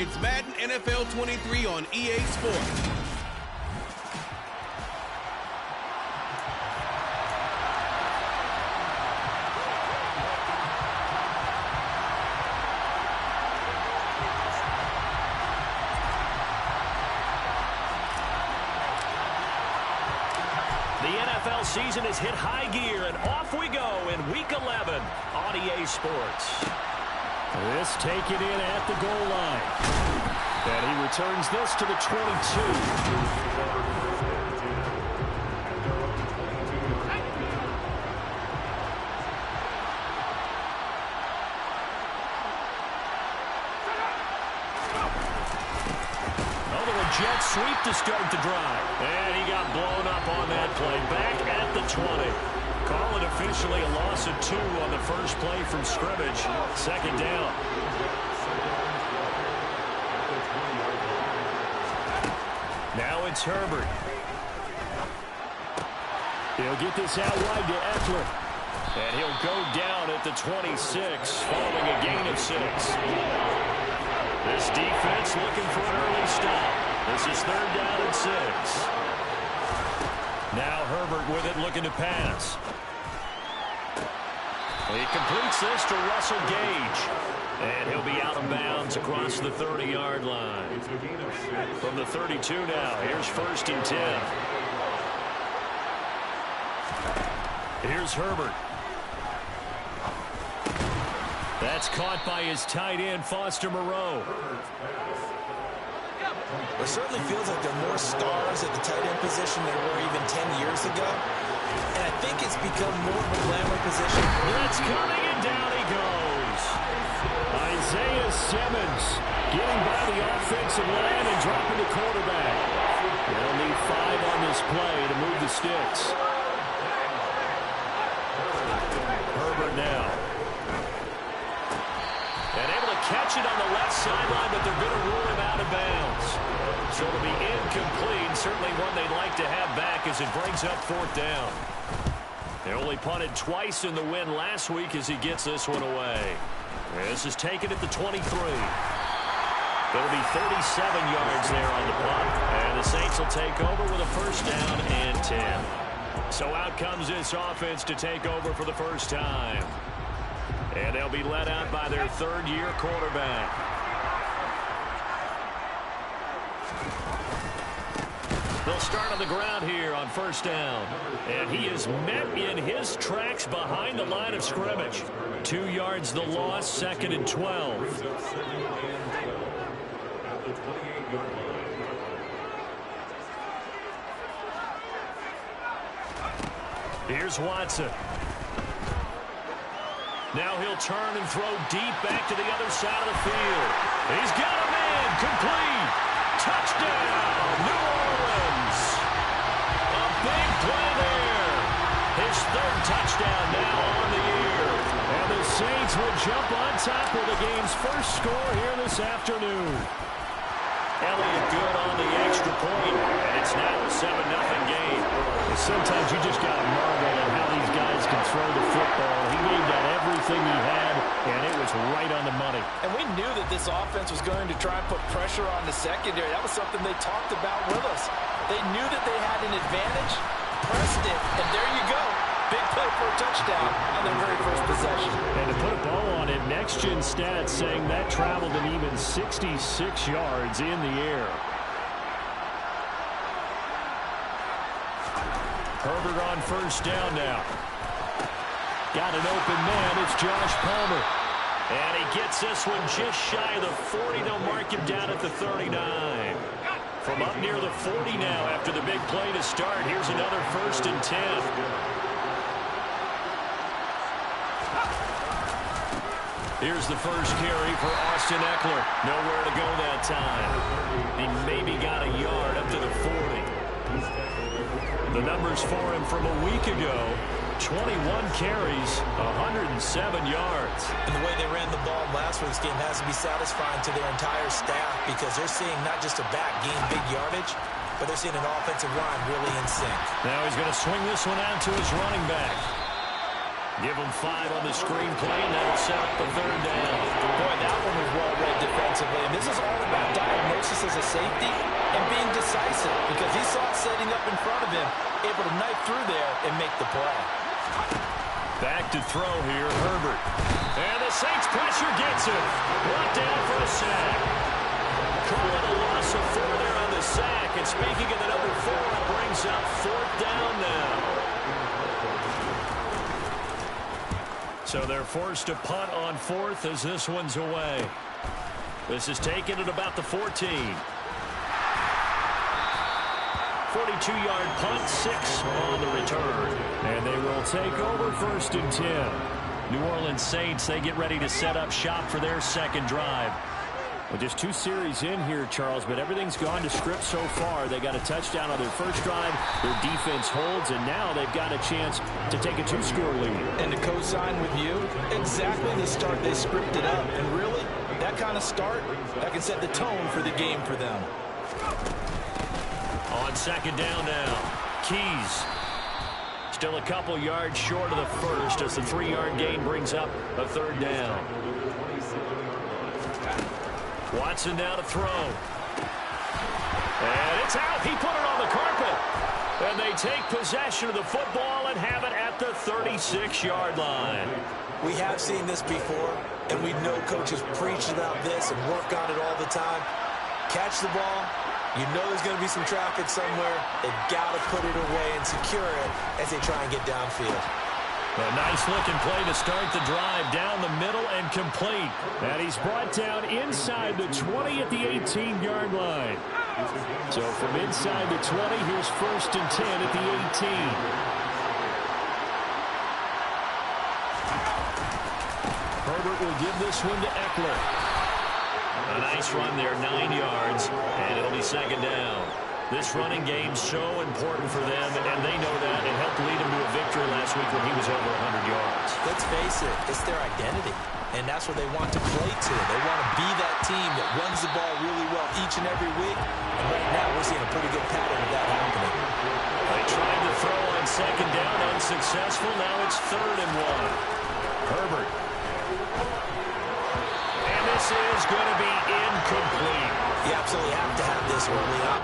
It's Madden NFL 23 on EA Sports. The NFL season has hit high gear, and off we go in Week 11 on EA Sports. This taken in at the goal line. And he returns this to the 22. Jet sweep to start the drive. And he got blown up on that play. Back at the 20. Call it officially a loss of 2 on the first play from scrimmage. Second down. Now it's Herbert. He'll get this out wide to Eckler. And he'll go down at the 26 following a gain of 6. This defense looking for an early stop. This is third down and 6. Now Herbert with it, looking to pass. He completes this to Russell Gage. And he'll be out of bounds across the 30-yard line. From the 32 now, here's first and 10. Here's Herbert. That's caught by his tight end, Foster Moreau. It certainly feels like there are more stars at the tight end position than there were even 10 years ago. And I think it's become more of a glamour position. Blitz coming, and down he goes. Isaiah Simmons getting by the offensive line and dropping the quarterback. They'll need 5 on this play to move the sticks. Herbert now. And able to catch it on the left sideline, but they're going to rule him out of bounds. So it'll be incomplete. Certainly one they'd like to have back as it brings up fourth down. They only punted twice in the win last week as he gets this one away. This is taken at the 23. It'll be 37 yards there on the punt. And the Saints will take over with a first down and 10. So out comes this offense to take over for the first time. And they'll be led out by their third-year quarterback. They'll start on the ground here on first down. And he is met in his tracks behind the line of scrimmage. 2 yards the loss, second and 12. Here's Watson. Now he'll turn and throw deep back to the other side of the field. He's got a man. Complete. Touchdown, New Orleans. A big play there. His third touchdown now on the year. And the Saints will jump on top of the game's first score here this afternoon. Elliott good on the extra point, and it's now a 7-0 game. Sometimes you just got to marvel at how these guys can throw the football. He gave that everything he had, and it was right on the money. And we knew that this offense was going to try and put pressure on the secondary. That was something they talked about with us. They knew that they had an advantage, pressed it, and there you go. Big play for a touchdown on their very first possession. And to put a bow on it, Next Gen Stats saying that traveled an even 66 yards in the air. Herbert on first down now. Got an open man. It's Josh Palmer. And he gets this one just shy of the 40. They'll mark him down at the 39. From up near the 40 now after the big play to start. Here's another first and 10. Here's the first carry for Austin Eckler. Nowhere to go that time. He maybe got a yard up to the 40. The numbers for him from a week ago, 21 carries, 107 yards. And the way they ran the ball last week's game has to be satisfying to their entire staff because they're seeing not just a back gain big yardage, but they're seeing an offensive line really in sync. Now he's going to swing this one out to his running back. Give them 5 on the screenplay, and that'll set up the third down. Boy, that one was well read defensively. And this is all about diagnosis as a safety and being decisive because he saw it setting up in front of him, able to knife through there and make the play. Back to throw here, Herbert. And the Saints pressure gets him. Brought down for a sack. Calling a loss of 4 there on the sack. And speaking of the number 4, it brings up 4th down now. So they're forced to punt on 4th as this one's away. This is taken at about the 14. 42-yard punt, 6 on the return. And they will take over 1st and 10. New Orleans Saints, they get ready to set up shop for their second drive. Well, just 2 series in here, Charles, but everything's gone to script so far. They got a touchdown on their first drive. Their defense holds, and now they've got a chance to take a 2-score lead. And to co-sign with you, exactly the start they scripted up. And really, that kind of start, that can set the tone for the game for them. On second down now, Keys. Still a couple yards short of the first as the 3-yard gain brings up a 3rd down. Watson now to throw. And it's out. He put it on the carpet. And they take possession of the football and have it at the 36-yard line. We have seen this before, and we know coaches preach about this and work on it all the time. Catch the ball. You know there's going to be some traffic somewhere. They've got to put it away and secure it as they try and get downfield. A nice-looking play to start the drive down the middle and complete. And he's brought down inside the 20 at the 18-yard line. So from inside the 20, here's 1st and 10 at the 18. Herbert will give this one to Eckler. A nice run there, 9 yards, and it'll be 2nd down. This running game's so important for them, and they know that. It helped lead them to a victory last week when he was over 100 yards. Let's face it, it's their identity, and that's what they want to play to. They want to be that team that runs the ball really well each and every week, and right now we're seeing a pretty good pattern of that happening. They tried to throw on 2nd down, unsuccessful. Now it's 3rd and 1. Herbert. And this is going to be incomplete. You absolutely have to have this early on.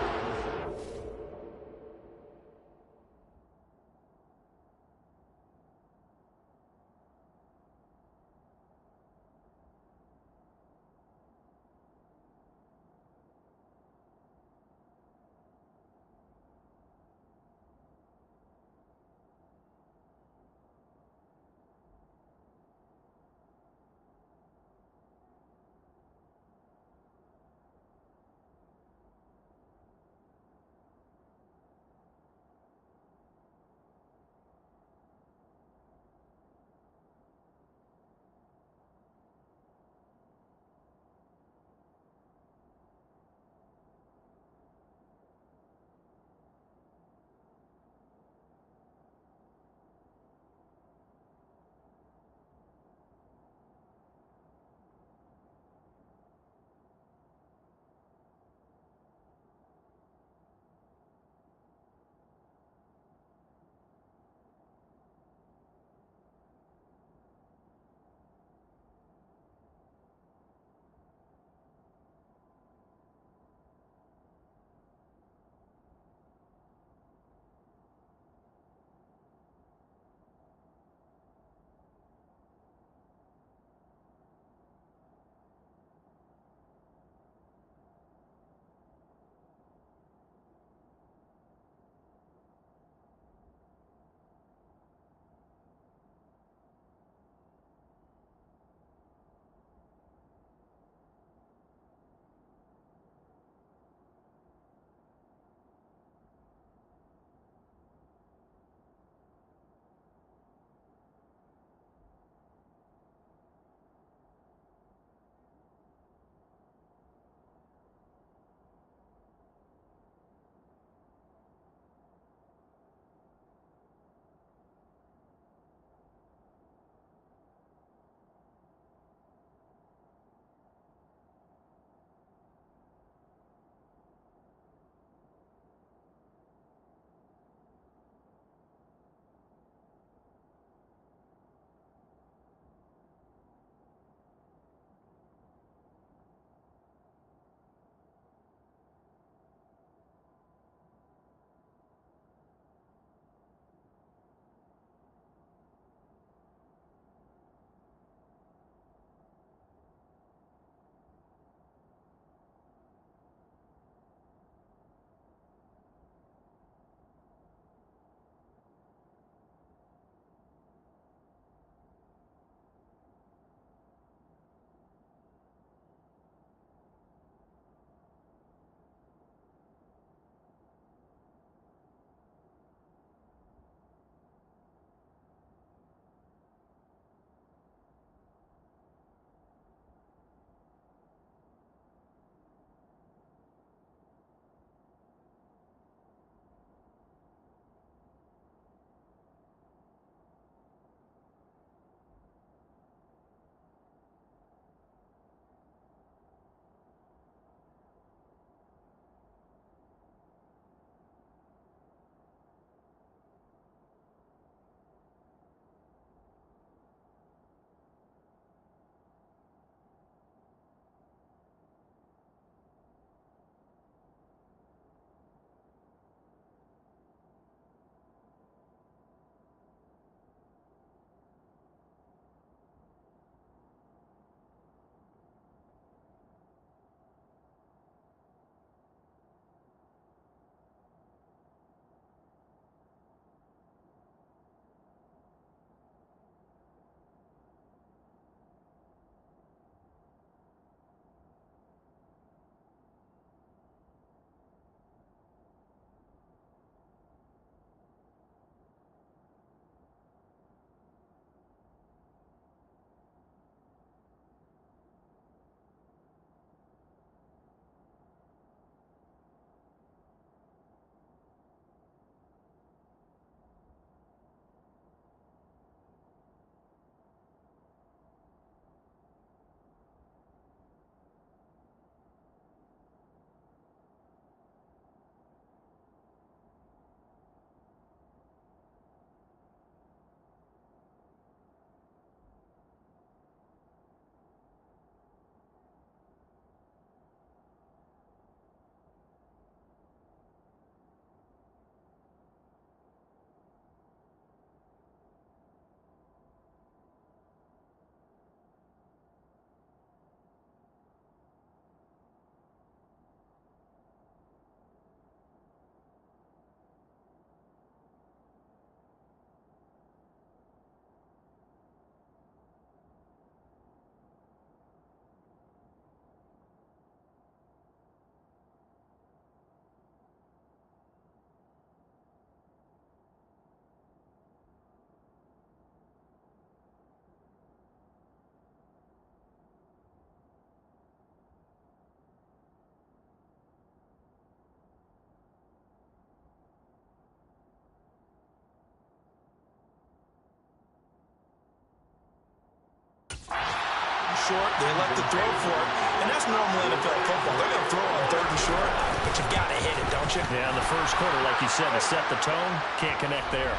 short. They elect to throw for it. And that's normal NFL football. They're going to throw on 3rd and short, but you got to hit it, don't you? Yeah, in the first quarter, like you said, to set the tone, can't connect there.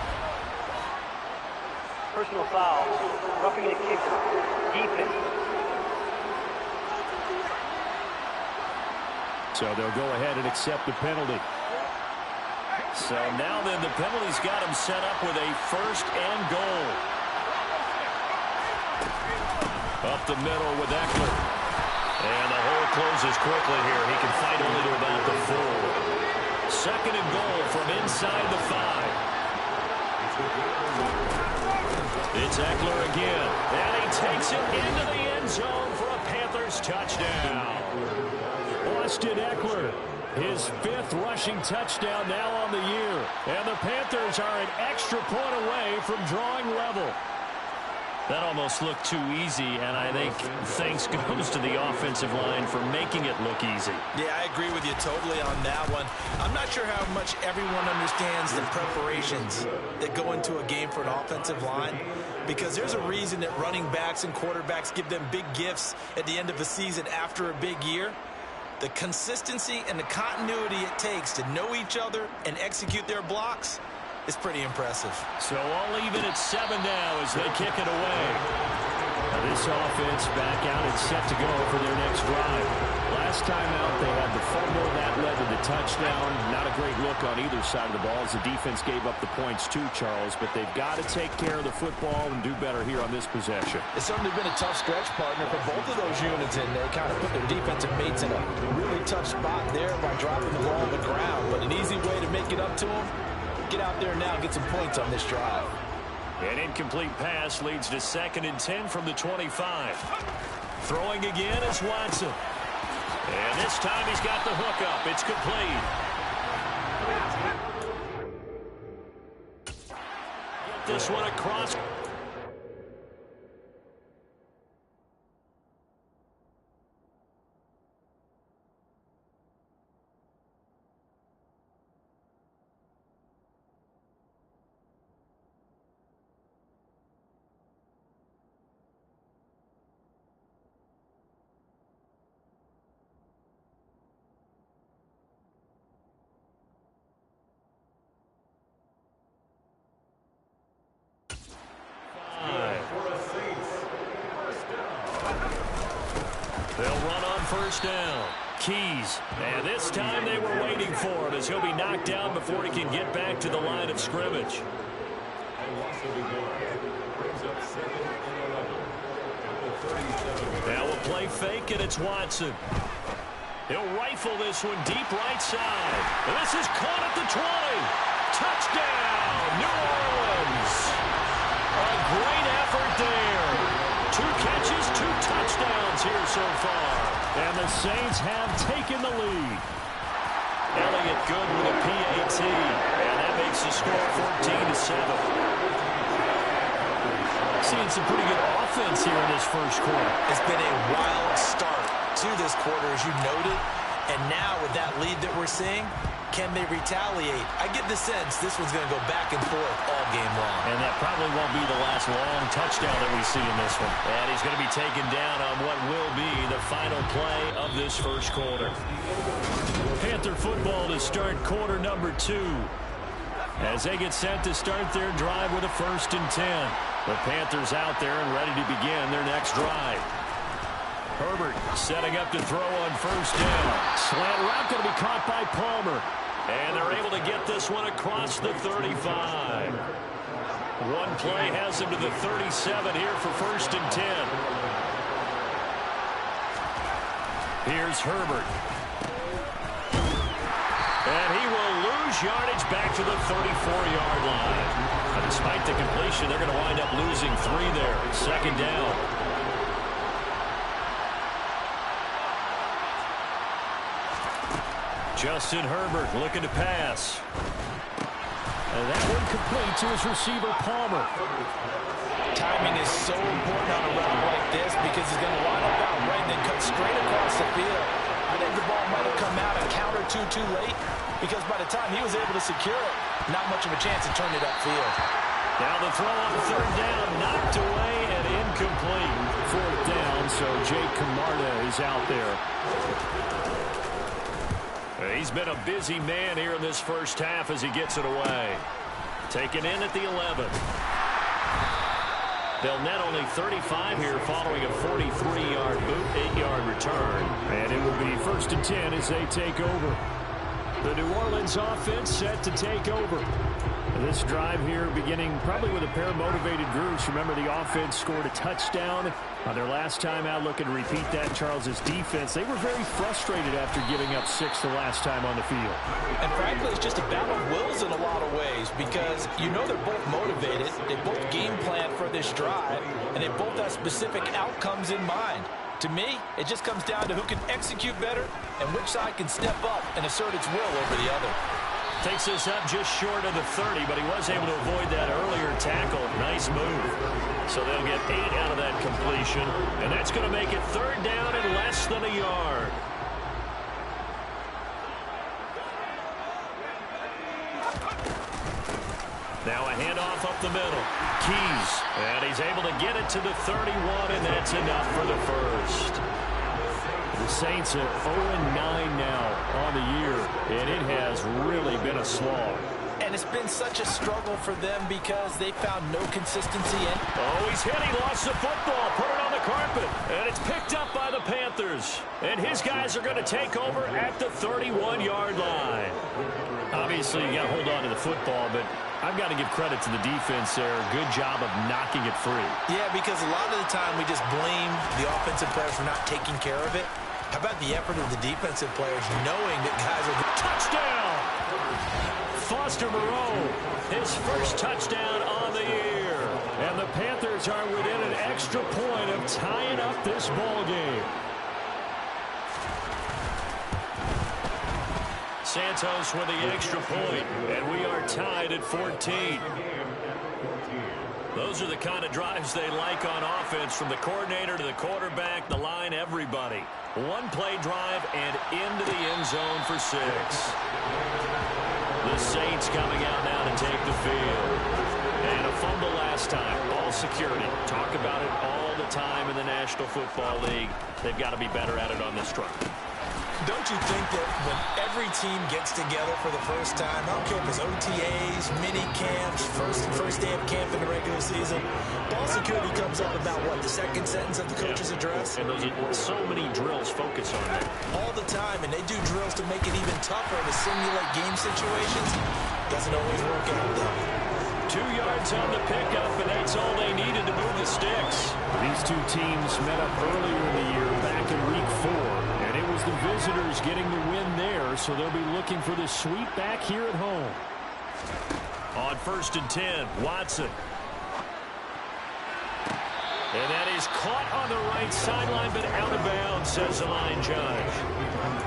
Personal foul, roughing the kicker, defense. So they'll go ahead and accept the penalty. So now then, the penalty's got him set up with a 1st and goal. Up the middle with Eckler. And the hole closes quickly here. He can fight only to about the 4. 2nd and goal from inside the 5. It's Eckler again. And he takes it into the end zone for a Panthers touchdown. Austin Eckler, his 5th rushing touchdown now on the year. And the Panthers are an extra point away from drawing level. That almost looked too easy, and I think thanks goes to the offensive line for making it look easy. Yeah, I agree with you totally on that one. I'm not sure how much everyone understands the preparations that go into a game for an offensive line, because there's a reason that running backs and quarterbacks give them big gifts at the end of the season after a big year. The consistency and the continuity it takes to know each other and execute their blocks is pretty impressive. So all even at 7 now as they kick it away. Now this offense back out and set to go for their next drive. Last time out, they had the fumble. That led to the touchdown. Not a great look on either side of the ball as the defense gave up the points too, Charles. But they've got to take care of the football and do better here on this possession. It's certainly been a tough stretch, partner, for both of those units, and they kind of put their defensive mates in a really tough spot there by dropping the ball on the ground. But an easy way to make it up to them, get out there now and get some points on this drive. An incomplete pass leads to 2nd and 10 from the 25. Throwing again is Watson. And this time he's got the hook up. It's complete. This one across. They'll run on 1st down. Keys. And this time they were waiting for him as he'll be knocked down before he can get back to the line of scrimmage. Now a play fake, and it's Watson. He'll rifle this one deep right side. And this is caught at the 20. Touchdown, New Orleans. A great effort there. 2 catches, 2 touchdowns here so far. And the Saints have taken the lead. Elliott good with a PAT. And that makes the score 14-7. Seeing some pretty good offense here in this first quarter. It's been a wild start to this quarter, as you noted. And now with that lead that we're seeing, can they retaliate? I get the sense this one's going to go back and forth all game long. And that probably won't be the last long touchdown that we see in this one. And he's going to be taken down on what will be the final play of this first quarter. Panther football to start quarter number 2. As they get set to start their drive with a 1st and 10. The Panthers out there and ready to begin their next drive. Herbert setting up to throw on 1st down. Slant route going to be caught by Palmer. And they're able to get this one across the 35. One play has him to the 37 here for 1st and 10. Here's Herbert. And he will lose yardage back to the 34-yard line. Now, despite the completion, they're going to wind up losing 3 there. 2nd down. Justin Herbert looking to pass. And that one complete to his receiver, Palmer. Timing is so important on a route like this because he's going to line up out right and then cut straight across the field. I think the ball might have come out a count or two too late because by the time he was able to secure it, not much of a chance to turn it upfield. Now the throw on 3rd down, knocked away and incomplete. 4th down, so Jake Camarda is out there. He's been a busy man here in this first half as he gets it away. Taken in at the 11. They'll net only 35 here following a 43-yard boot, 8-yard return. And it will be 1st and 10 as they take over. The New Orleans offense set to take over. This drive here beginning probably with a pair of motivated groups. Remember, the offense scored a touchdown on their last time out. Looking to repeat that. Charles's defense, they were very frustrated after giving up 6 the last time on the field. And frankly, it's just a battle of wills in a lot of ways because you know they're both motivated. They both game plan for this drive, and they both have specific outcomes in mind. To me, it just comes down to who can execute better and which side can step up and assert its will over the other. Takes this up just short of the 30, but he was able to avoid that earlier tackle. Nice move. So they'll get 8 out of that completion, and that's going to make it 3rd down and less than a yard. Now a handoff up the middle. Keys, and he's able to get it to the 31, and that's enough for the first. The Saints are 0-9 now on the year, and it has really been a slog. And it's been such a struggle for them because they found no consistency in. Oh, he's hit. He lost the football. Put it on the carpet. And it's picked up by the Panthers. And his guys are going to take over at the 31-yard line. Obviously, you got to hold on to the football, but I've got to give credit to the defense there. Good job of knocking it free. Yeah, because a lot of the time we just blame the offensive players for not taking care of it. How about the effort of the defensive players knowing that guys are... Touchdown! Foster Moreau, his first touchdown on the year. And the Panthers are within an extra point of tying up this ball game. Santos with the extra point, and we are tied at 14. Those are the kind of drives they like on offense, from the coordinator to the quarterback, the line, everybody. One-play drive and into the end zone for 6. The Saints coming out now to take the field. And a fumble last time. Ball security. Talk about it all the time in the National Football League. They've got to be better at it on this drive. Don't you think that when every team gets together for the first time, I don't care if it's OTAs, mini camps, first day of camp in the regular season, ball security comes up about, what, the second sentence of the coach's address? And those are so many drills focus on that. All the time, and they do drills to make it even tougher to simulate game situations. Doesn't always work out, though. 2 yards on the pickup, and that's all they needed to move the sticks. These two teams met up earlier in the year, back in Week 4, and it was the visitors getting the win there, so they'll be looking for the sweep back here at home. On 1st and 10, Watson. And that is caught on the right sideline, but out of bounds, says the line judge.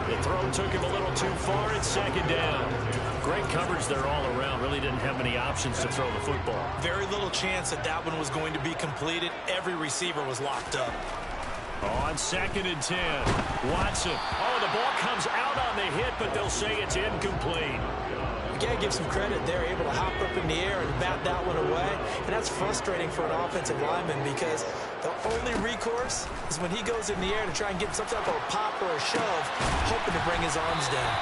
The throw took him a little too far. It's 2nd down. Great coverage there all around. Really didn't have many options to throw the football. Very little chance that that one was going to be completed. Every receiver was locked up. On 2nd and 10, Watson. Oh, the ball comes out on the hit, but they'll say it's incomplete. You got to give some credit. They're able to hop up in the air and bat that one away. And that's frustrating for an offensive lineman because the only recourse is when he goes in the air to try and get some type of a pop or a shove, hoping to bring his arms down.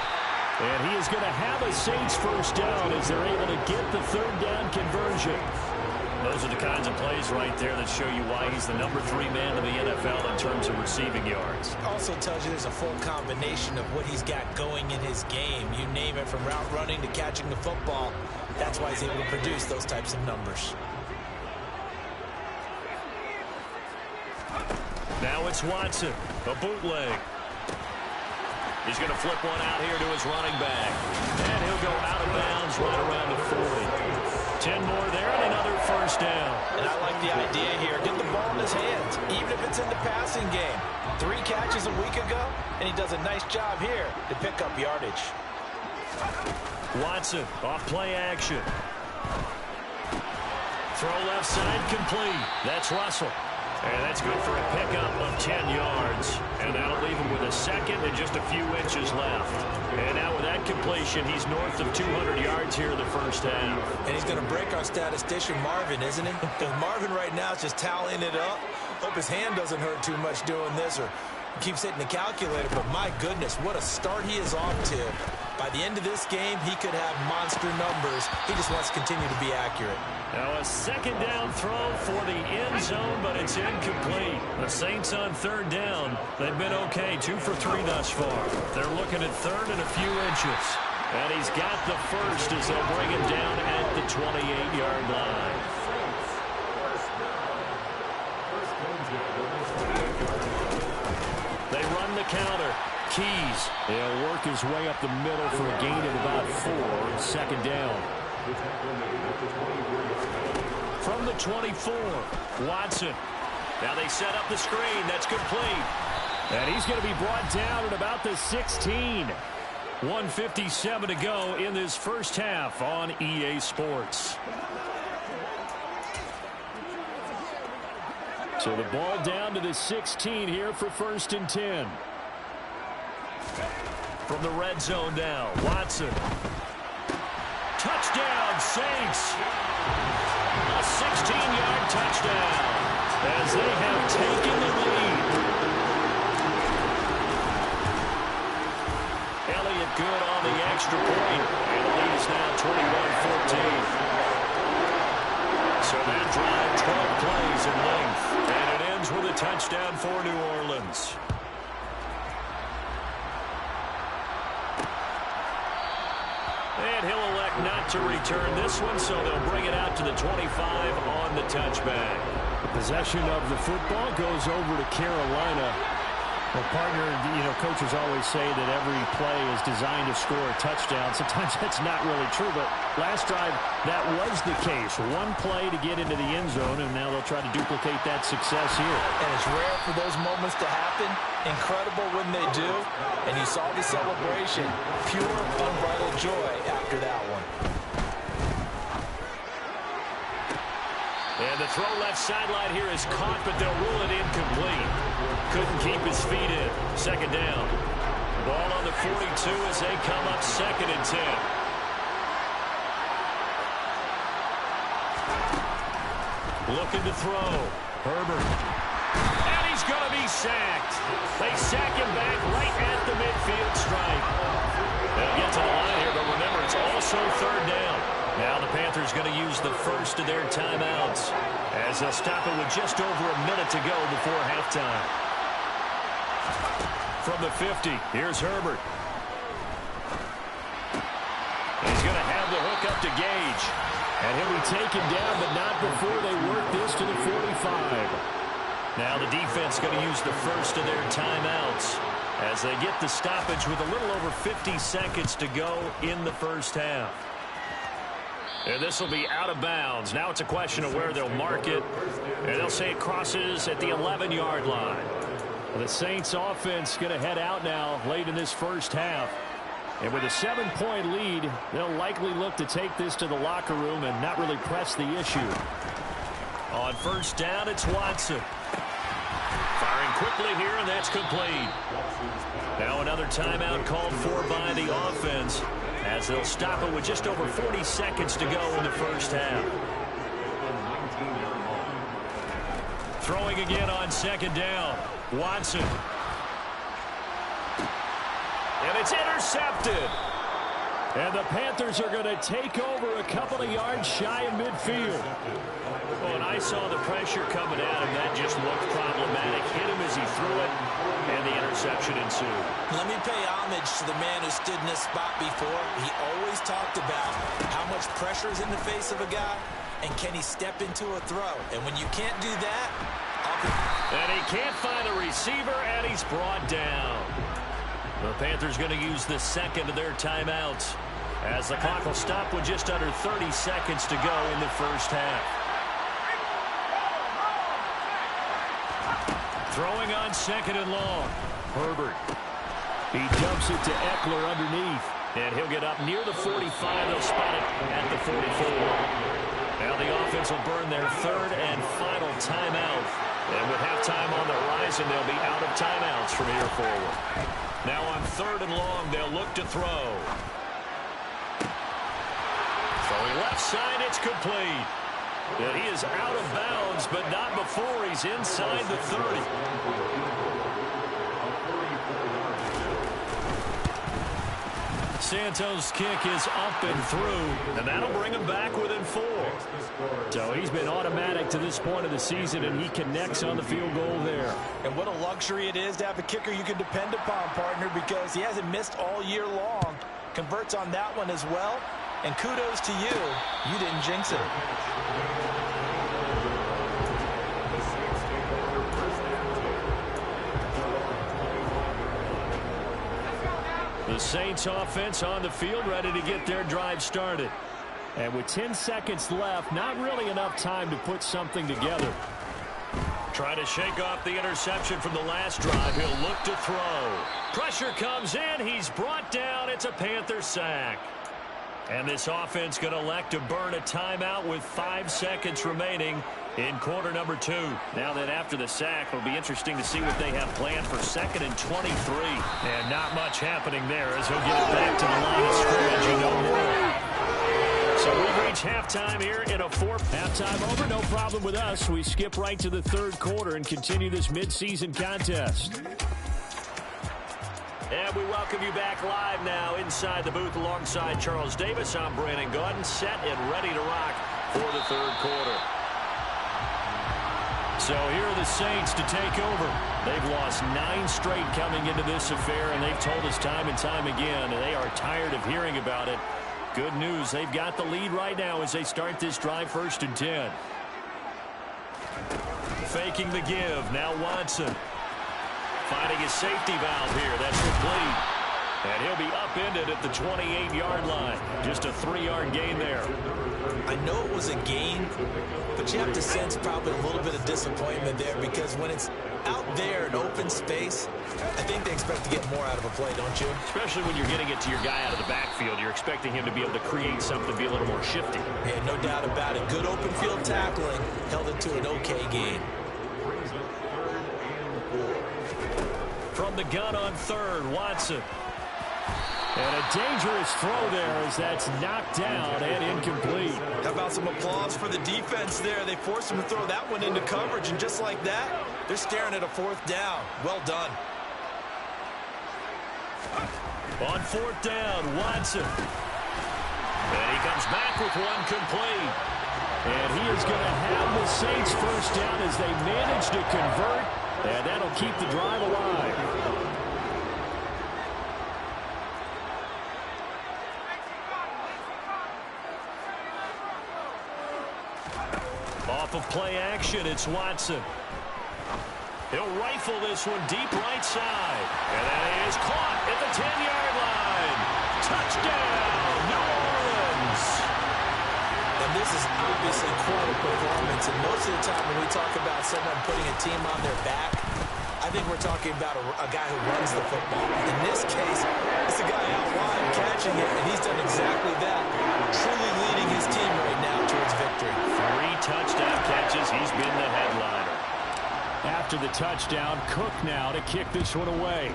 And he is going to have a Saints first down as they're able to get the 3rd down conversion. Those are the kinds of plays right there that show you why he's the number 3 man in the NFL in terms of receiving yards. Also tells you there's a full combination of what he's got going in his game. You name it, from route running to catching the football. That's why he's able to produce those types of numbers. Now it's Watson, a bootleg. He's going to flip one out here to his running back. And he'll go out of bounds right around the 40. 10 more there and another first down. And I like the idea here. Get the ball in his hands, even if it's in the passing game. 3 catches a week ago, and he does a nice job here to pick up yardage. Watson, off play action. Throw left side complete. That's Russell. And that's good for a pickup of 10 yards. And that'll leave him with a 2nd and just a few inches left. And now with that completion, he's north of 200 yards here in the first half. And he's going to break our statistician, Marvin, isn't he? Because Marvin right now is just tallying it up. Hope his hand doesn't hurt too much doing this or keeps hitting the calculator, but my goodness, what a start he is off to. By the end of this game, he could have monster numbers. He just wants to continue to be accurate. Now a second down throw for the end zone, but it's incomplete. The Saints on third down. They've been okay, 2 for 3 thus far. They're looking at third and a few inches. And he's got the first as they'll bring him down at the 28-yard line. They run the counter. Keys. He'll work his way up the middle for a gain of about 4. Second down. From the 24, Watson. Now they set up the screen. That's complete. And he's going to be brought down at about the 16. 1:57 to go in this first half on EA Sports. So the ball down to the 16 here for 1st and 10. From the red zone now, Watson. Touchdown, Saints. A 16-yard touchdown as they have taken the lead. Elliott good on the extra point, and the lead is now 21-14. So that drive, 12 plays in length, and it ends with a touchdown for New Orleans. And he'll elect not to return this one, so they'll bring it out to the 25 on the touchback. The possession of the football goes over to Carolina. Well, partner, coaches always say that every play is designed to score a touchdown. Sometimes that's not really true, but last drive, that was the case. One play to get into the end zone, and now they'll try to duplicate that success here. And it's rare for those moments to happen. Incredible when they do. And you saw the celebration. Pure, unbridled joy after that one. And the throw left sideline here is caught, but they'll rule it incomplete. Couldn't keep his feet in. Second down. Ball on the 42 as they come up 2nd and 10. Looking to throw. Herbert. And he's going to be sacked. They sack him back right at the midfield stripe. They'll get to the line here, but remember, it's also 3rd down. Now the Panthers going to use the first of their timeouts as they'll stop it with just over a minute to go before halftime. From the 50, here's Herbert. He's going to have the hook up to Gage. And he'll be taken down, but not before they work this to the 45. Now the defense going to use the first of their timeouts as they get the stoppage with a little over 50 seconds to go in the first half. And this will be out of bounds. Now it's a question of where they'll mark it. And they'll say it crosses at the 11-yard line. The Saints offense going to head out now late in this first half. And with a 7-point lead, they'll likely look to take this to the locker room and not really press the issue. On first down, it's Watson. Firing quickly here, and that's complete. Now another timeout called for by the offense as they'll stop it with just over 40 seconds to go in the first half. Throwing again on second down. Watson. And it's intercepted. And the Panthers are going to take over a couple of yards shy of midfield. Oh, and I saw the pressure coming at him. That just looked problematic. Hit him as he threw it, and the interception ensued. Let me pay homage to the man who stood in this spot before. He always talked about how much pressure is in the face of a guy, and can he step into a throw. And when you can't do that, and he can't find a receiver, and he's brought down. The Panthers going to use the second of their timeouts as the clock will stop with just under 30 seconds to go in the first half. Throwing on second and long. Herbert. He dumps it to Eckler underneath. And he'll get up near the 45. They'll spot it at the 44. Now the offense will burn their third and final timeout. And with halftime on the horizon, they'll be out of timeouts from here forward. Now on third and long, they'll look to throw. Throwing left side, it's complete. And he is out of bounds, but not before he's inside the 30. Santos' kick is up and through, and that'll bring him back within 4. So he's been automatic to this point of the season, and he connects on the field goal there. And what a luxury it is to have a kicker you can depend upon, partner, because he hasn't missed all year long. Converts on that one as well, and kudos to you. You didn't jinx it. The Saints offense on the field, ready to get their drive started. And with 10 seconds left, not really enough time to put something together. Trying to shake off the interception from the last drive. He'll look to throw. Pressure comes in. He's brought down. It's a Panther sack. And this offense going to elect to burn a timeout with 5 seconds remaining in quarter number 2. Now that after the sack, it'll be interesting to see what they have planned for 2nd and 23. And not much happening there as he'll get it back to the line of scrimmage and no more. So we reach halftime here in a 4th. Halftime over, no problem with us. We skip right to the 3rd quarter and continue this midseason contest. And we welcome you back live now inside the booth alongside Charles Davis. I'm Brandon Gaudin, set and ready to rock for the 3rd quarter. So here are the Saints to take over. They've lost 9 straight coming into this affair, and they've told us time and time again, and they are tired of hearing about it. Good news, they've got the lead right now as they start this drive 1st and 10. Faking the give, now Watson. Finding his safety valve here, that's complete. And he'll be upended at the 28-yard line. Just a 3-yard gain there. I know it was a gain, but you have to sense probably a little bit of disappointment there because when it's out there in open space, I think they expect to get more out of a play, don't you? Especially when you're getting it to your guy out of the backfield. You're expecting him to be able to create something, be a little more shifty. Yeah, no doubt about it. Good open field tackling held it to an okay gain. From the gun on 3rd, Watson. And a dangerous throw there as that's knocked down and incomplete. How about some applause for the defense there? They forced him to throw that one into coverage, and just like that, they're staring at a 4th down. Well done. On 4th down, Watson. And he comes back with one complete. And he is going to have the Saints 1st down as they manage to convert, and that'll keep the drive alive. Off of play action, it's Watson. He'll rifle this one deep right side. And that is caught at the 10-yard line. Touchdown, New Orleans. And this is obviously quite a performance. And most of the time when we talk about someone putting a team on their back, I think we're talking about a guy who runs the football. In this case, it's a guy out wide catching it, and he's done exactly that, truly leading his team right now towards victory. 3 touchdown catches. He's been the headliner. After the touchdown, Cook now to kick this one away.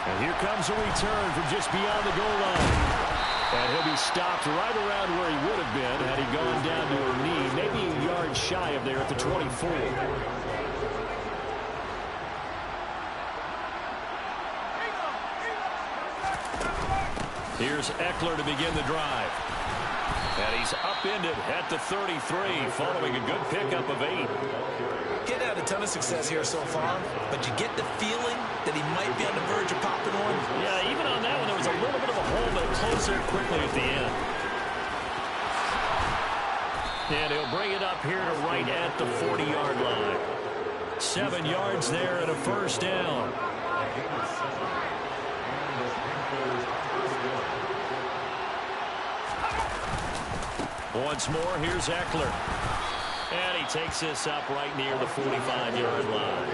And here comes a return from just beyond the goal line. And he'll be stopped right around where he would have been had he gone down to a knee, maybe a yard shy of there at the 24. Here's Eckler to begin the drive. And he's upended at the 33 following a good pickup of 8. Getting had a ton of success here so far, but you get the feeling that he might be on the verge of popping one. Yeah, even on that one, there was a little bit of a hole, but it closed there quickly at the end. And he'll bring it up here to right at the 40-yard line. 7 yards there and a 1st down. Once more, here's Eckler. And he takes this up right near the 45-yard line.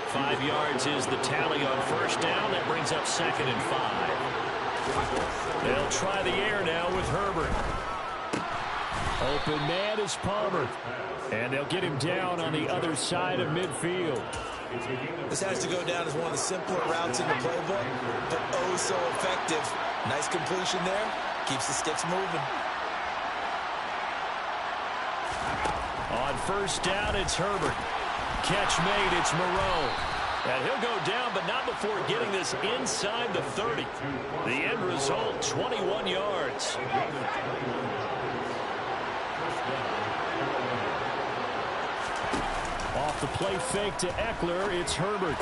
5 yards is the tally on 1st down. That brings up 2nd and 5. They'll try the air now with Herbert. Open man is Palmer. And they'll get him down on the other side of midfield. This has to go down as one of the simpler routes in the playbook, but oh so effective. Nice completion there. Keeps the sticks moving. On first down, it's Herbert. Catch made, it's Moreau. And he'll go down, but not before getting this inside the 30. The end result, 21 yards. Off the play fake to Eckler, it's Herbert.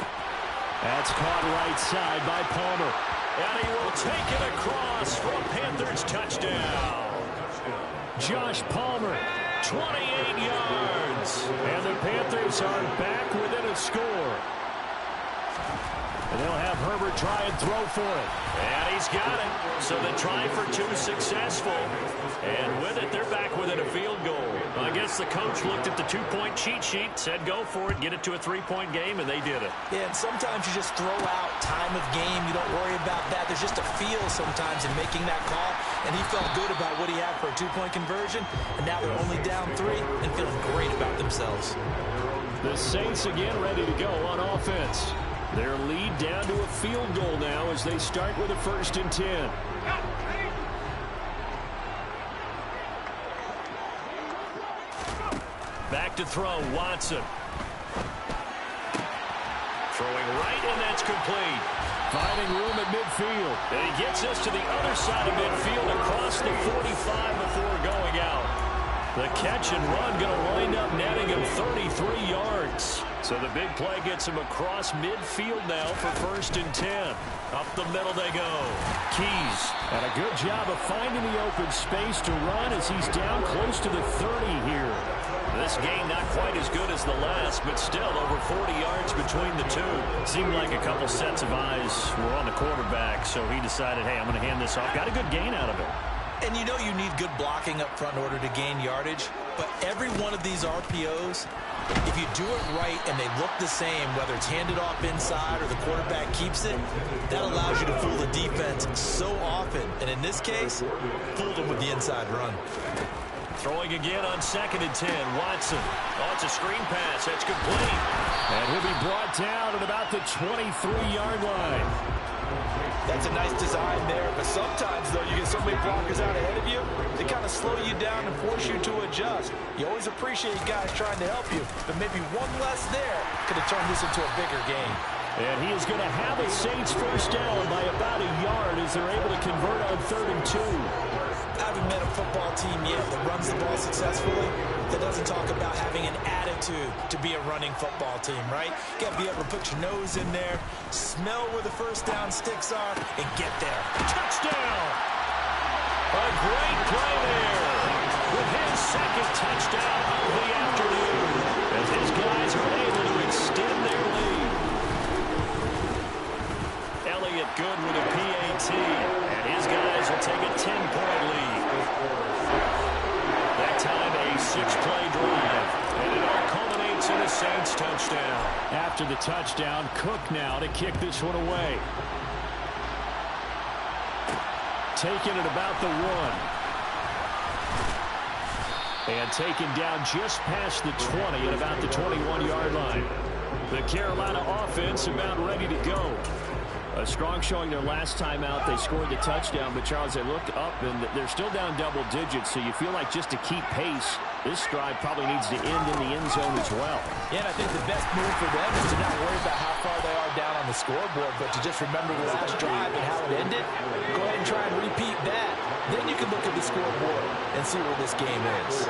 That's caught right side by Palmer. And he will take it across for a Panthers touchdown. Josh Palmer, 28 yards. And the Panthers are back within a score. And they'll have Herbert try and throw for it. And he's got it. So the try for two successful. And with it, they're back within a field goal. I guess the coach looked at the two-point cheat sheet, said go for it, get it to a three-point game, and they did it. Yeah, and sometimes you just throw out time of game. You don't worry about that. There's just a feel sometimes in making that call. And he felt good about what he had for a two-point conversion. And now they're only down 3 and feeling great about themselves. The Saints again ready to go on offense. Their lead down to a field goal now as they start with a 1st and 10. Back to throw, Watson. Throwing right, and that's complete. Finding room at midfield. And he gets us to the other side of midfield across the 45 before going out. The catch and run going to wind up netting him 33 yards. So the big play gets him across midfield now for 1st and 10. Up the middle they go. Keys. And a good job of finding the open space to run as he's down close to the 30 here. This game not quite as good as the last, but still over 40 yards between the two. Seemed like a couple sets of eyes were on the quarterback, so he decided, hey, I'm going to hand this off. Got a good gain out of it. And you know you need good blocking up front in order to gain yardage. But every one of these RPOs, if you do it right and they look the same, whether it's handed off inside or the quarterback keeps it, that allows you to fool the defense so often. And in this case, fooled them with the inside run. Throwing again on 2nd and 10. Watson. Oh, it's a screen pass. That's complete. And he'll be brought down at about the 23-yard line. That's a nice design there, but sometimes, though, you get so many blockers out ahead of you, they kind of slow you down and force you to adjust. You always appreciate guys trying to help you, but maybe one less there could have turned this into a bigger game. And he is going to have a Saints 1st down by about a yard as they're able to convert on 3rd and 2. I haven't met a football team yet that runs the ball successfully that doesn't talk about having an attitude to be a running football team, right? You got to be able to put your nose in there, smell where the 1st down sticks are, and get there. Touchdown! A great play there with his 2nd touchdown of the afternoon as his guys are able to extend their lead. Elliott good with a PAT, and his guys will take a 10-point lead. That time a 6-play drive, and it all culminates in a Saints touchdown. After the touchdown, Cook now to kick this one away. Taken at about the 1. And taken down just past the 20 at about the 21-yard line. The Carolina offense about ready to go. A strong showing their last time out. They scored the touchdown, but Charles, they look up and they're still down double digits, so you feel like just to keep pace, this drive probably needs to end in the end zone as well. Yeah, and I think the best move for them is to not worry about how far they are down on the scoreboard, but to just remember the last drive and how it ended. Go ahead and try and repeat that. Then you can look at the scoreboard and see where this game is.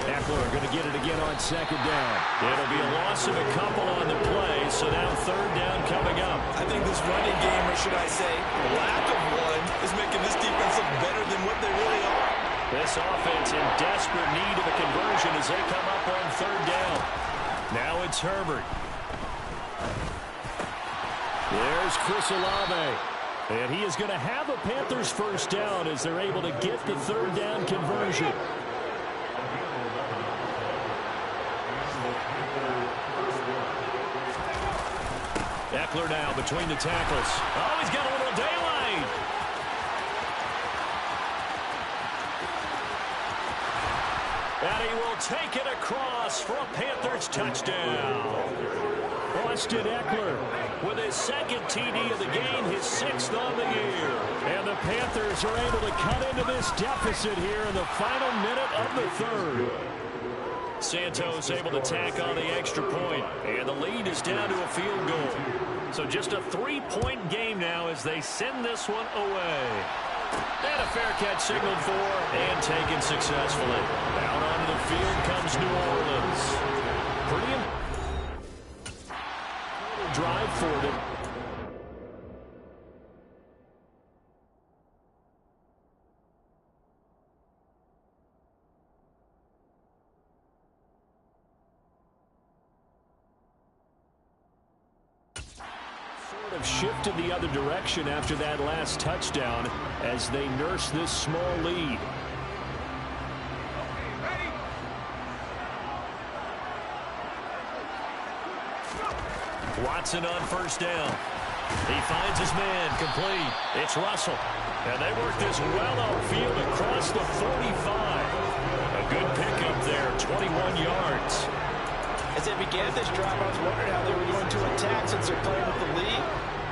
Eckler going to get it again on 2nd down. It'll be a loss of a couple on the play, so now 3rd down coming up. I think this running game, or should I say, lack of one, is making this defense look better than what they really are. This offense in desperate need of a conversion as they come up on 3rd down. Now it's Herbert. There's Chris Olave. And he is going to have a Panthers 1st down as they're able to get the 3rd down conversion. Eckler now between the tackles. Oh, he's got a little daylight. And he will take it across for a Panthers touchdown. Austin Eckler with his second TD of the game, his 6th on the year. And the Panthers are able to cut into this deficit here in the final minute of the third. Santos able to tack on the extra point, and the lead is down to a field goal. So just a 3-point game now as they send this one away. And a fair catch signaled for and taken successfully. Out onto the field comes New Orleans. Pretty drive for them. Shifted the other direction after that last touchdown as they nurse this small lead. Watson on first down. He finds his man complete. It's Russell. And they work this well outfield across the 45. A good pickup there, 21 yards. As they began this drive, I was wondering how they were going to attack since they're playing with the lead.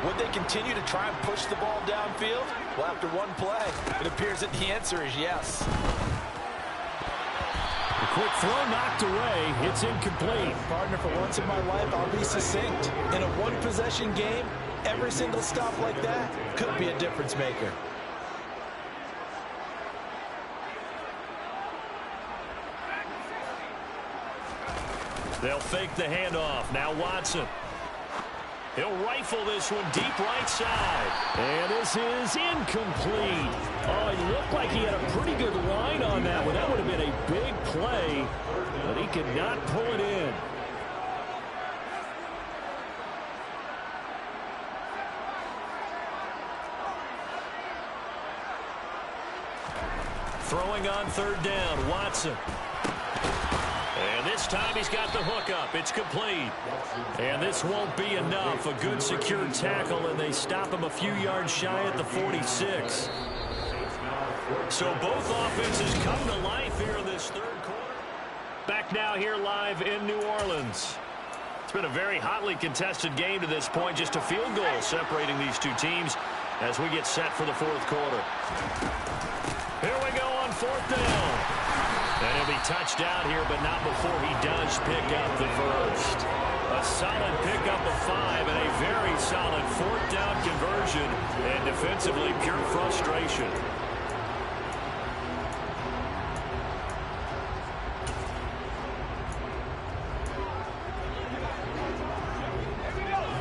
Would they continue to try and push the ball downfield? Well, after one play, it appears that the answer is yes. A quick throw knocked away. It's incomplete. Partner, for once in my life, I'll be succinct. In a one-possession game, every single stop like that could be a difference maker. They'll fake the handoff. Now Watson. He'll rifle this one deep right side. And this is incomplete. Oh, it looked like he had a pretty good line on that one. That would have been a big play, but he could not pull it in. Throwing on third down, Watson. And this time he's got the hook up. It's complete. And this won't be enough. A good secure tackle, and they stop him a few yards shy at the 46. So both offenses come to life here in this third quarter. Back now here live in New Orleans. It's been a very hotly contested game to this point. Just a field goal separating these two teams as we get set for the fourth quarter. Here we go on fourth down. And he'll be touched out here, but not before he does pick up the first. A solid pickup of 5 and a very solid fourth down conversion. And defensively, pure frustration.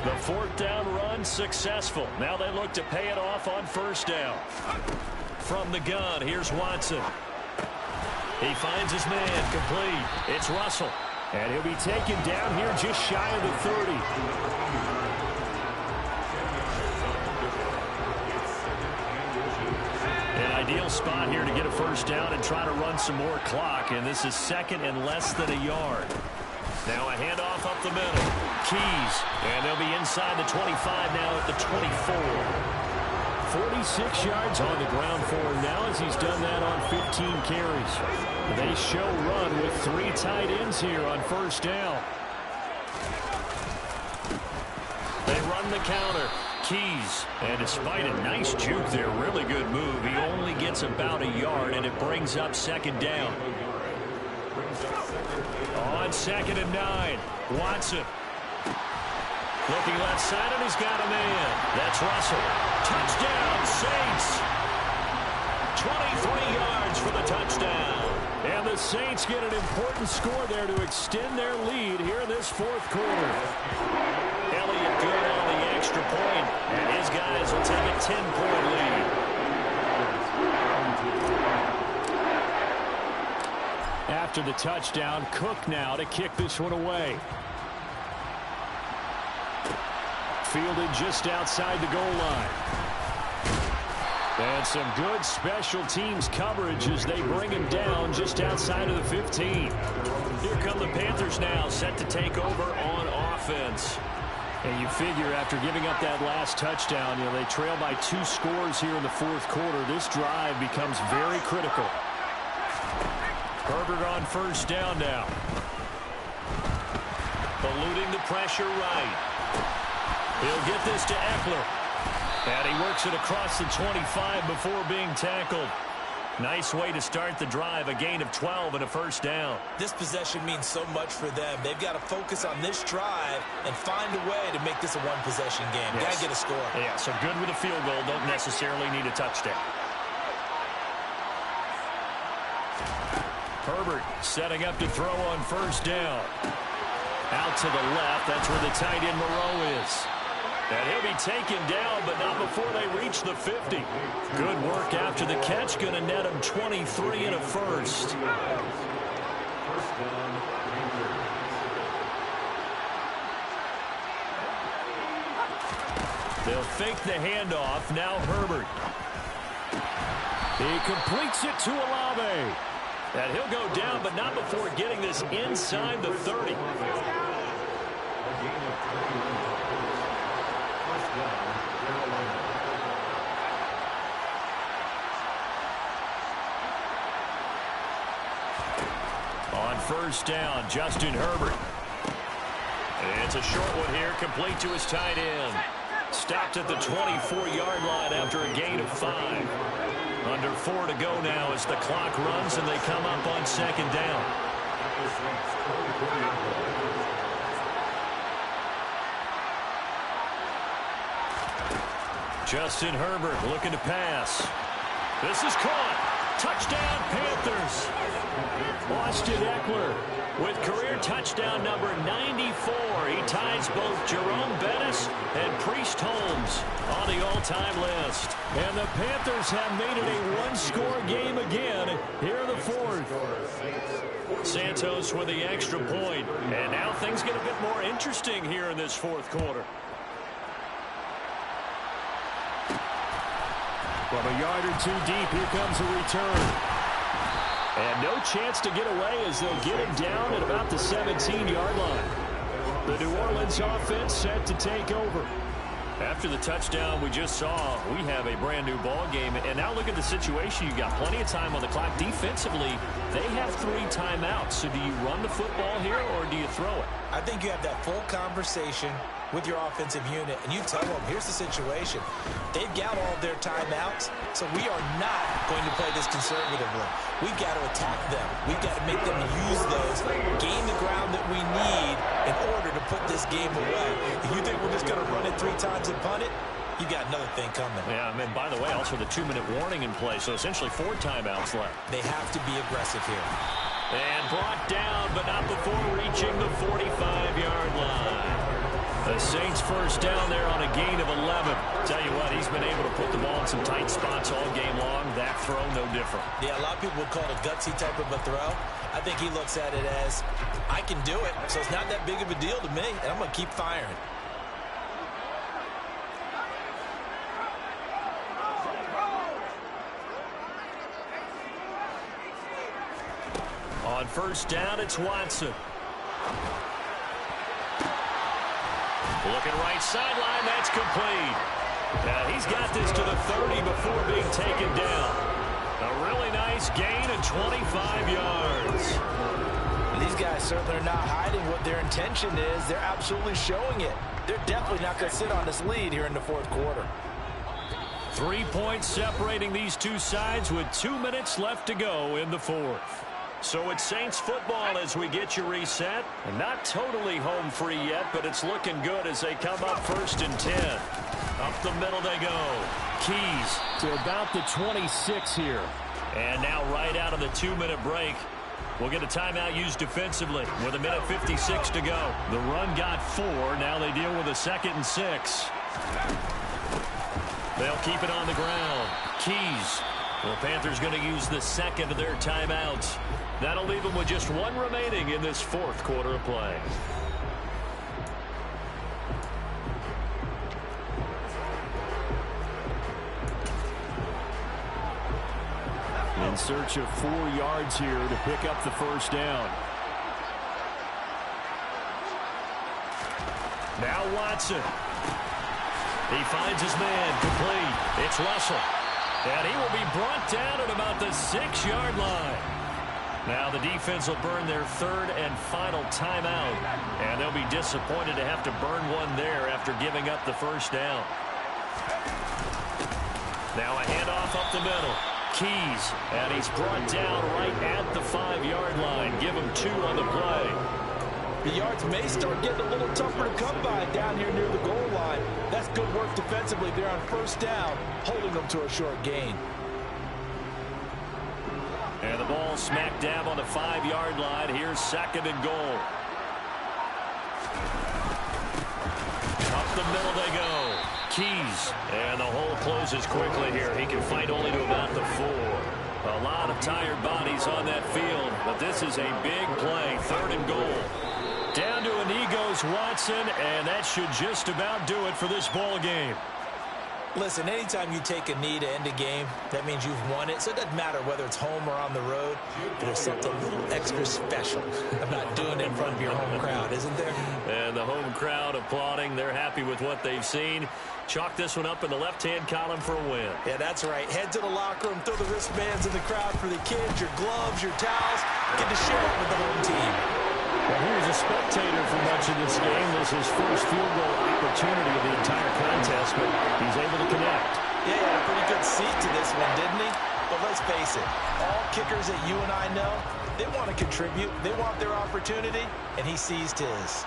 The fourth down run successful. Now they look to pay it off on first down. From the gun, here's Watson. He finds his man complete. It's Russell. And he'll be taken down here just shy of the 30. An ideal spot here to get a first down and try to run some more clock. And this is second and less than a yard. Now a handoff up the middle. Keys. And they'll be inside the 25 now at the 24. 46 yards on the ground for him now as he's done that on 15 carries. They show run with 3 tight ends here on first down. They run the counter. Keys. And despite a nice juke there, really good move, he only gets about a yard, and it brings up second down. On 2nd and 9, Watson. Looking left side, and he's got a man. That's Russell. Touchdown, Saints. 23 yards for the touchdown. And the Saints get an important score there to extend their lead here in this fourth quarter. Elliott good on the extra point, and his guys will take a 10-point lead. After the touchdown, Cook now to kick this one away. Fielded just outside the goal line. And some good special teams coverage as they bring him down just outside of the 15. Here come the Panthers now, set to take over on offense. And you figure after giving up that last touchdown, they trail by 2 scores here in the fourth quarter. This drive becomes very critical. Herbert on first down now. Eluding the pressure right. He'll get this to Eckler. And he works it across the 25 before being tackled. Nice way to start the drive, a gain of 12 and a first down. This possession means so much for them. They've got to focus on this drive and find a way to make this a one-possession game. Yes. Got to get a score. Yeah, so good with a field goal. Don't necessarily need a touchdown. Herbert setting up to throw on first down. Out to the left. That's where the tight end Moreau is. And he'll be taken down, but not before they reach the 50. Good work after the catch. Going to net him 23 and a first. They'll fake the handoff. Now Herbert. He completes it to Olave. And he'll go down, but not before getting this inside the 30. On first down, Justin Herbert. It's a short one here, complete to his tight end. Stopped at the 24-yard line after a gain of 5. Under 4 to go now as the clock runs and they come up on second down. Justin Herbert looking to pass. This is caught. Touchdown, Panthers. Austin Eckler with career touchdown number 94. He ties both Jerome Bettis and Priest Holmes on the all-time list. And the Panthers have made it a one-score game again here in the fourth. Santos with the extra point. And now things get a bit more interesting here in this fourth quarter. From a yard or two deep, here comes a return. And no chance to get away as they'll get him down at about the 17-yard line. The New Orleans offense set to take over. After the touchdown we just saw, we have a brand new ball game. And now look at the situation. You've got plenty of time on the clock. Defensively, they have 3 timeouts. So do you run the football here or do you throw it? I think you have that full conversation with your offensive unit, and you tell them, here's the situation. They've got all of their timeouts, so we are not going to play this conservatively. We've got to attack them. We've got to make them use those, gain the ground that we need in order to put this game away. If you think we're just going to run it 3 times and punt it, you got another thing coming. Yeah, and by the way, also the 2-minute warning in play, so essentially 4 timeouts left. They have to be aggressive here. And brought down, but not before reaching the 45-yard line. The Saints first down there on a gain of 11. Tell you what, he's been able to put the ball in some tight spots all game long. That throw, no different. Yeah, a lot of people would call it a gutsy type of a throw. I think he looks at it as, I can do it, so it's not that big of a deal to me, and I'm going to keep firing. On first down, it's Watson. Looking right sideline, that's complete. He's got this to the 30 before being taken down. A really nice gain of 25 yards. These guys certainly are not hiding what their intention is. They're absolutely showing it. They're definitely not going to sit on this lead here in the fourth quarter. 3 points separating these two sides with 2 minutes left to go in the fourth. So it's Saints football as we get you reset. And not totally home free yet, but it's looking good as they come up 1st and 10. Up the middle they go. Keys to about the 26 here. And now right out of the 2-minute break, we'll get a timeout used defensively with 1:56 to go. The run got 4. Now they deal with a 2nd and 6. They'll keep it on the ground. Keys. The Panthers going to use the 2nd of their timeouts. That'll leave them with just 1 remaining in this fourth quarter of play. In search of 4 yards here to pick up the first down. Now Watson. He finds his man complete. It's Russell. And he will be brought down at about the 6-yard line. Now the defense will burn their third and final timeout, and they'll be disappointed to have to burn one there after giving up the first down. Now a handoff up the middle. Keys, and he's brought down right at the 5-yard line. Give him 2 on the play. The yards may start getting a little tougher to come by down here near the goal line. That's good work defensively there on first down, holding them to a short gain. And the ball smack dab on the 5-yard line. Here's 2nd and goal. Up the middle they go. Keys, and the hole closes quickly here. He can fight only to about the 4. A lot of tired bodies on that field, but this is a big play. 3rd and goal. Down to a knee goes Watson, and that should just about do it for this ball game. Listen, anytime you take a knee to end a game, that means you've won it. So it doesn't matter whether it's home or on the road. There's something a little extra special about doing it in front of your home crowd, isn't there? And the home crowd applauding. They're happy with what they've seen. Chalk this one up in the left-hand column for a win. Yeah, that's right. Head to the locker room, throw the wristbands in the crowd for the kids, your gloves, your towels. Get to share it with the home team. Well, he was a spectator for much of this game. This is his first field goal opportunity of the entire contest, but he's able to connect. Yeah, he had a pretty good seat to this one, didn't he? But let's face it, all kickers that you and I know, they want to contribute. They want their opportunity, and he seized his.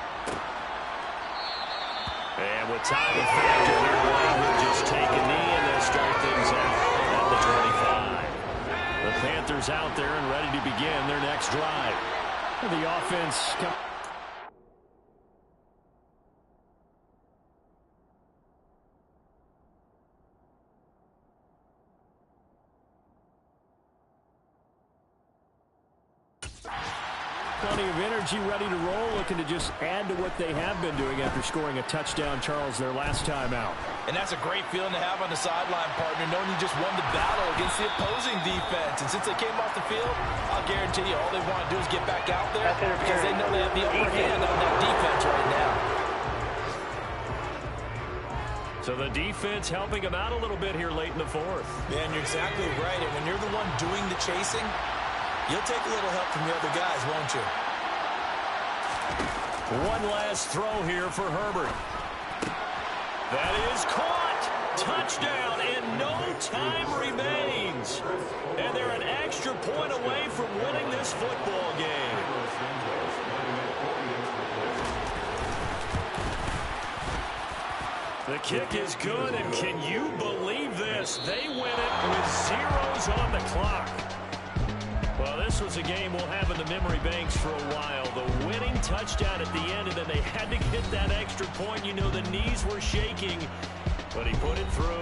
And with time and factor here, will just take a knee, and they'll start things out at the 25. The Panthers out there and ready to begin their next drive. The offense plenty of energy, ready to roll, looking to just add to what they have been doing after scoring a touchdown, Charles, their last time out. And that's a great feeling to have on the sideline, partner, knowing you just won the battle against the opposing defense. And since they came off the field, I'll guarantee you all they want to do is get back out there because they know they have the upper hand on that defense right now. So the defense helping them out a little bit here late in the 4th. Yeah, and you're exactly right. And when you're the one doing the chasing, you'll take a little help from the other guys, won't you? One last throw here for Herbert. That is caught. Touchdown, and no time remains. And they're an extra point away from winning this football game. The kick is good, and can you believe this? They win it with zeros on the clock. Well, this was a game we'll have in the memory banks for a while. The winning touchdown at the end, and then they had to get that extra point. You know, the knees were shaking, but he put it through.